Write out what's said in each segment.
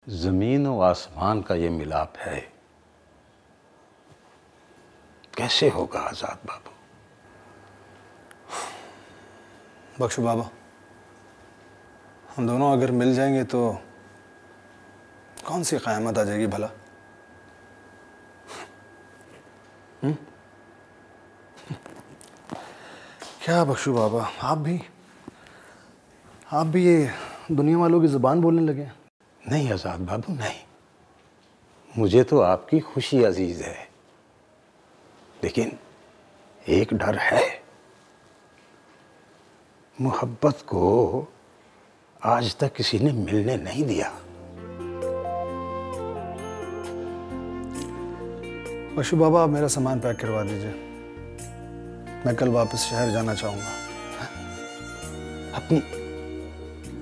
जमीन और आसमान का ये मिलाप है, कैसे होगा आजाद बाबू? बख्शो बाबा, हम दोनों अगर मिल जाएंगे तो कौन सी क़यामत आ जाएगी भला? क्या बख्शो बाबा, आप भी ये दुनिया वालों की ज़ुबान बोलने लगे? नहीं आजाद बाबू नहीं, मुझे तो आपकी खुशी अजीज है, लेकिन एक डर है। मोहब्बत को आज तक किसी ने मिलने नहीं दिया। बख्शो बाबा, आप मेरा सामान पैक करवा दीजिए, मैं कल वापस शहर जाना चाहूँगा। अपनी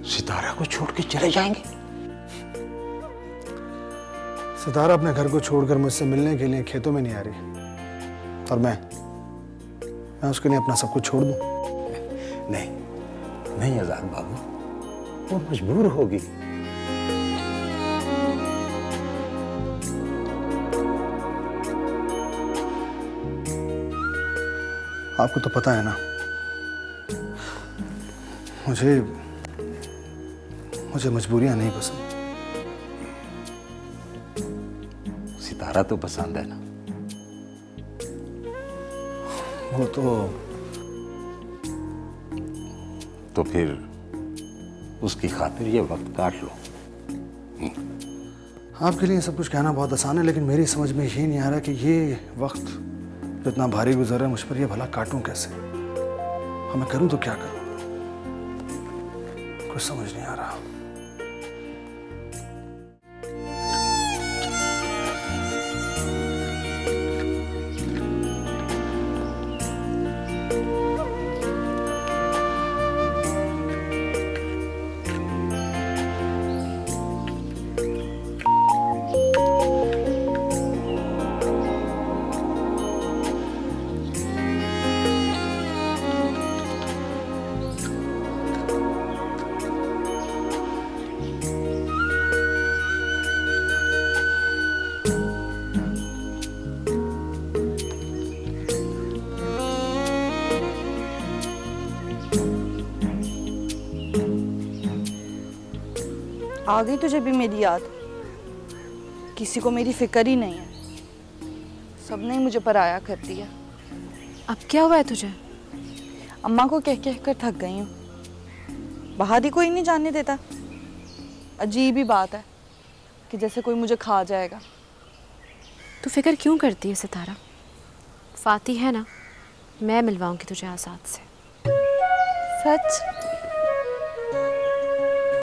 सितारा को छोड़ के चले जाएंगे? सितारा अपने घर को छोड़कर मुझसे मिलने के लिए खेतों में नहीं आ रही, और मैं उसके लिए अपना सब कुछ छोड़ दूं? नहीं आजाद बाबू, वो मजबूर होगी। आपको तो पता है ना, मुझे मजबूरियां नहीं पसंद। सितारा तो पसंद है ना? वो तो फिर उसकी खातिर ये वक्त काट लो। आपके लिए सब कुछ कहना बहुत आसान है, लेकिन मेरी समझ में ये नहीं आ रहा कि ये वक्त जो इतना भारी गुजर है मुझ पर, ये भला काटूं कैसे? और मैं करूं तो क्या करूं, कुछ समझ नहीं आ रहा। आ गई तुझे भी मेरी याद? किसी को मेरी फिक्र ही नहीं है, सबने ही मुझे पराया कर दिया। अब क्या हुआ है तुझे? अम्मा को कह कह कर थक गई हूँ, बाहर ही कोई नहीं जाने देता। अजीब ही बात है कि जैसे कोई मुझे खा जाएगा। तू फिक्र क्यों करती है सितारा? फाती है ना, मैं मिलवाऊंगी तुझे आजाद से। सच?